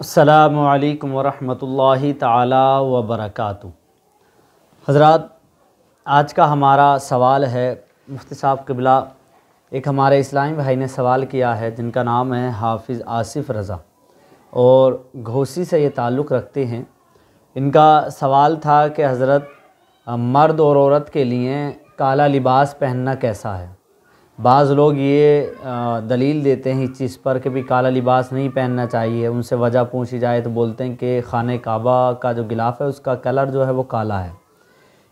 السلام علیکم ورحمۃ اللہ تعالی وبرکاتہ۔ حضرات، آج کا ہمارا سوال ہے مفتی صاحب قبلہ، ایک ہمارے اسلامی بھائی نے سوال کیا ہے جن کا نام ہے حافظ آصف رضا اور گھوسی سے یہ تعلق رکھتے ہیں۔ ان کا سوال تھا کہ حضرت مرد اور عورت کے لیے کالا لباس پہننا کیسا ہے؟ بعض لوگ یہ دلیل دیتے ہیں اس چیز پر کہ بھی کالا لباس نہیں پہننا چاہیے۔ ان سے وجہ پوچھی جائے تو بولتے ہیں کہ خانہ کعبہ کا جو غلاف ہے اس کا کلر جو ہے وہ کالا ہے،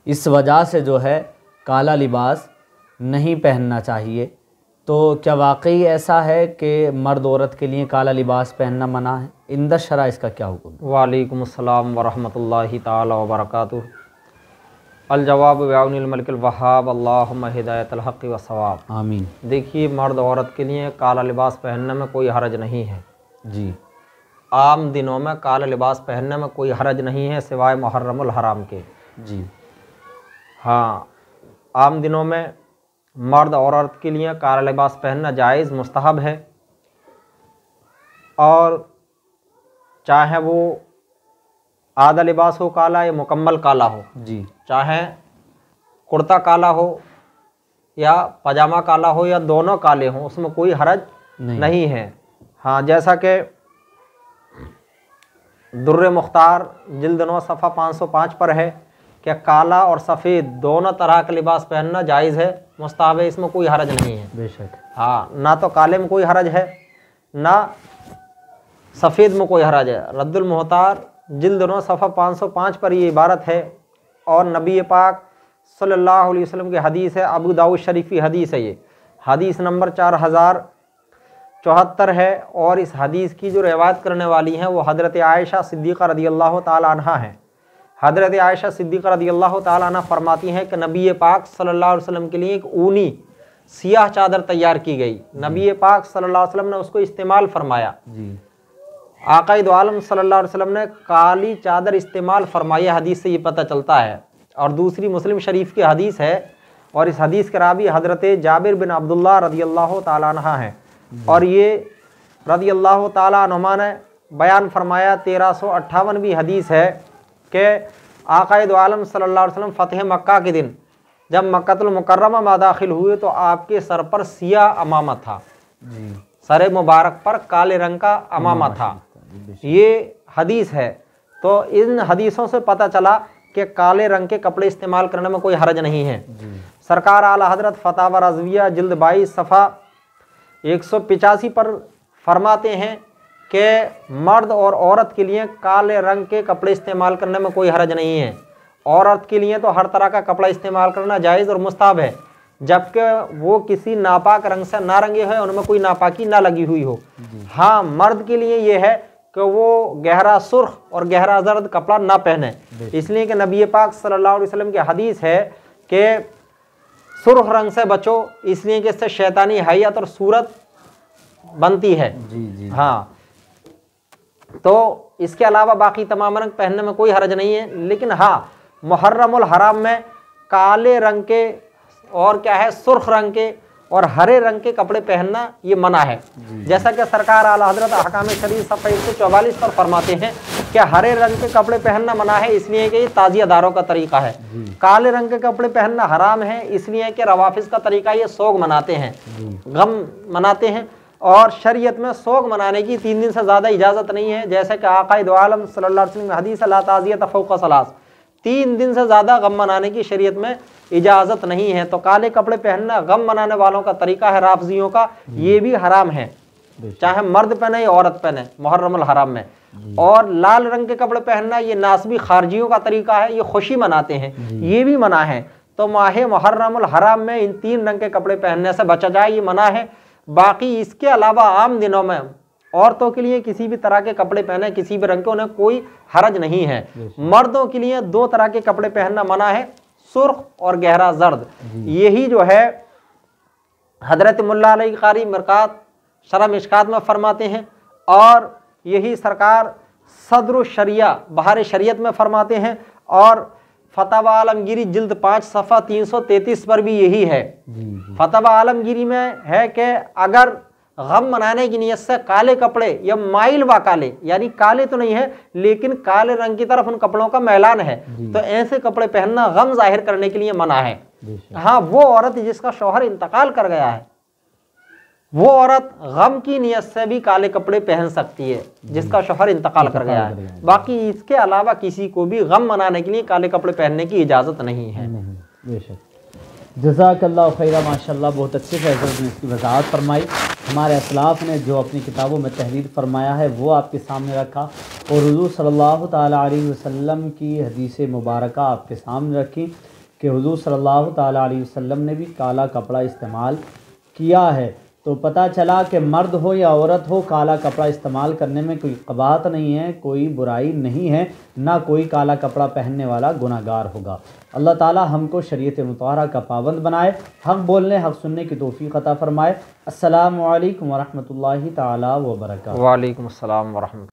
اس وجہ سے جو ہے کالا لباس نہیں پہننا چاہیے۔ تو کیا واقعی ایسا ہے کہ مرد عورت کے لیے کالا لباس پہننا منع ہے؟ عند الشرع اس کا کیا حکم ہے؟ وعلیکم السلام ورحمۃ اللہ تعالی وبرکاتہ۔ الجواب بعون الملک الوہاب، اللہم ہدایت الحق و ثواب، آمین۔ دیکھیے، مرد عورت کے لیے کالا لباس پہننے میں کوئی حرج نہیں ہے۔ جی، عام دنوں میں کالا لباس پہننے میں کوئی حرج نہیں ہے سوائے محرم الحرام کے۔ جی، ہاں، عام دنوں میں مرد اور عورت کے لیے کالا لباس پہننا جائز مستحب ہے، اور چاہے وہ آدھا لباس ہو کالا یا مکمل کالا ہو، جی، چاہے کرتا کالا ہو یا پاجامہ کالا ہو یا دونوں کالے ہوں، اس میں کوئی حرج نہیں ہے۔ ہاں، جیسا کہ در مختار جلد 9 صفحہ 505 پر ہے کہ کالا اور سفید دونوں طرح کا لباس پہننا جائز ہے، مستحب ہے، اس میں کوئی حرج نہیں ہے۔ بے شک۔ ہاں، نہ تو کالے میں کوئی حرج ہے نہ سفید میں کوئی حرج ہے۔ رد المحتار جلد 9 صفحہ 505 پر یہ عبارت ہے، اور نبی پاک صلی اللہ علیہ وسلم کی حدیث ہے، ابو داؤد شریف کی حدیث ہے، یہ حدیث نمبر 4074 ہے، اور اس حدیث کی جو روایت کرنے والی ہیں وہ حضرت عائشہ صدیقہ رضی اللہ تعالی عنہ ہیں۔ حضرت عائشہ صدیقہ رضی اللہ تعالی عنہ فرماتی ہیں کہ نبی پاک صلی اللہ علیہ وسلم کے لیے ایک اونی سیاہ چادر تیار کی گئی، نبی پاک صلی اللہ علیہ وسلم نے اس کو استعمال فرمایا۔ جی، آقا دو عالم صلی اللہ علیہ وسلم نے کالی چادر استعمال فرمائی، حدیث سے یہ پتہ چلتا ہے۔ اور دوسری مسلم شریف کی حدیث ہے، اور اس حدیث کے راوی حضرت جابر بن عبداللہ رضی اللہ تعالیٰ عنہ ہیں، اور یہ رضی اللہ تعالیٰ عنہما نے بیان فرمایا۔ 1358 حدیث ہے کہ آقا دو عالم صلی اللہ علیہ وسلم فتح مکہ کے دن جب مکہ المکرمہ میں داخل ہوئے تو آپ کے سر پر سیاہ امامہ تھا، جی، سر مبارک پر کالے رنگ کا امامہ تھا، یہ حدیث ہے۔ تو ان حدیثوں سے پتہ چلا کہ کالے رنگ کے کپڑے استعمال کرنے میں کوئی حرج نہیں ہے۔ سرکار اعلیٰ حضرت فتاوی رضویہ جلد 22 صفحہ 185 پر فرماتے ہیں کہ مرد اور عورت کے لیے کالے رنگ کے کپڑے استعمال کرنے میں کوئی حرج نہیں ہے۔ عورت کے لیے تو ہر طرح کا کپڑا استعمال کرنا جائز اور مستحب ہے، جبکہ وہ کسی ناپاک رنگ سے نہ رنگے ہوئے، ان میں کوئی ناپاکی نہ لگی ہوئی ہو۔ ہاں، مرد کے لیے یہ ہے کہ وہ گہرا سرخ اور گہرا زرد کپڑا نہ پہنے، اس لیے کہ نبی پاک صلی اللہ علیہ وسلم کی حدیث ہے کہ سرخ رنگ سے بچو، اس لیے کہ اس سے شیطانی حیت اور صورت بنتی ہے۔ جی، جی، ہاں، تو اس کے علاوہ باقی تمام رنگ پہننے میں کوئی حرج نہیں ہے، لیکن ہاں، محرم الحرام میں کالے رنگ کے اور کیا ہے سرخ رنگ کے اور ہرے رنگ کے کپڑے پہننا یہ منع ہے، جیسا کہ سرکار اعلیٰ حضرت احکام شریعت صفحہ 144 پر فرماتے ہیں کہ ہرے رنگ کے کپڑے پہننا منع ہے، اس لیے کہ یہ تعزیہ داروں کا طریقہ ہے۔ کالے رنگ کے کپڑے پہننا حرام ہے، اس لیے کہ روافظ کا طریقہ یہ سوگ مناتے ہیں، غم مناتے ہیں، اور شریعت میں سوگ منانے کی 3 دن سے زیادہ اجازت نہیں ہے، جیسے کہ آقا دو عالم صلی اللہ علیہ وسلم کی حدیث لا تعزیۃ فوق ثلاث، 3 دن سے زیادہ غم منانے کی شریعت میں اجازت نہیں ہے۔ تو کالے کپڑے پہننا غم منانے والوں کا طریقہ ہے، رافضیوں کا، یہ بھی حرام ہے، چاہے مرد پہنے یا عورت پہنے محرم الحرام میں۔ اور لال رنگ کے کپڑے پہننا یہ ناسبی خارجیوں کا طریقہ ہے، یہ خوشی مناتے ہیں، یہ بھی منع ہے۔ تو ماہ محرم الحرام میں ان 3 رنگ کے کپڑے پہننے سے بچا جائے، یہ منع ہے۔ باقی اس کے علاوہ عام دنوں میں عورتوں کے لیے کسی بھی طرح کے کپڑے پہنے، کسی بھی رنگ کے، انہیں کوئی حرج نہیں ہے۔ مردوں کے لیے 2 طرح کے کپڑے پہننا منع ہے، سرخ اور گہرا زرد۔ یہی جو ہے حضرت ملا علی قاری مرکات شرح مشکات میں فرماتے ہیں، اور یہی سرکار صدر الشریعہ بہار شریعت میں فرماتے ہیں، اور فتاوی عالمگیری جلد 5 صفحہ 333 پر بھی یہی ہے۔ فتاوی عالمگیری میں ہے کہ اگر غم منانے کی نیت سے کالے کپڑے یا مائل و کالے، یعنی کالے تو نہیں ہے لیکن کالے رنگ کی طرف ان کپڑوں کا میلان ہے، تو ایسے کپڑے پہننا غم ظاہر کرنے کے لیے منع ہے۔ ہاں وہ عورت جس کا شوہر انتقال کر گیا ہے، وہ عورت غم کی نیت سے بھی کالے کپڑے پہن سکتی ہے جس کا شوہر انتقال کر گیا ہے، باقی اس کے علاوہ کسی کو بھی غم منانے کے لیے کالے کپڑے پہننے کی اجازت نہیں ہے۔ بے شک، جزاک اللہ خیرہ، ماشاءاللہ بہت اچھے سے حضرت نے اس کی وضاحت فرمائی۔ ہمارے اسلاف نے جو اپنی کتابوں میں تحریر فرمایا ہے وہ آپ کے سامنے رکھا، اور حضور صلی اللہ تعالیٰ علیہ وسلم کی حدیث مبارکہ آپ کے سامنے رکھی کہ حضور صلی اللہ تعالیٰ علیہ وسلم نے بھی کالا کپڑا استعمال کیا ہے۔ تو پتہ چلا کہ مرد ہو یا عورت ہو، کالا کپڑا استعمال کرنے میں کوئی قباحت نہیں ہے، کوئی برائی نہیں ہے، نہ کوئی کالا کپڑا پہننے والا گناہ گار ہوگا۔ اللہ تعالی ہم کو شریعت مطہرہ کا پابند بنائے، حق بولنے حق سننے کی توفیق عطا فرمائے۔ السلام علیکم ورحمۃ اللہ تعالی وبرکاتہ۔ وعلیکم السلام ورحمۃ اللہ۔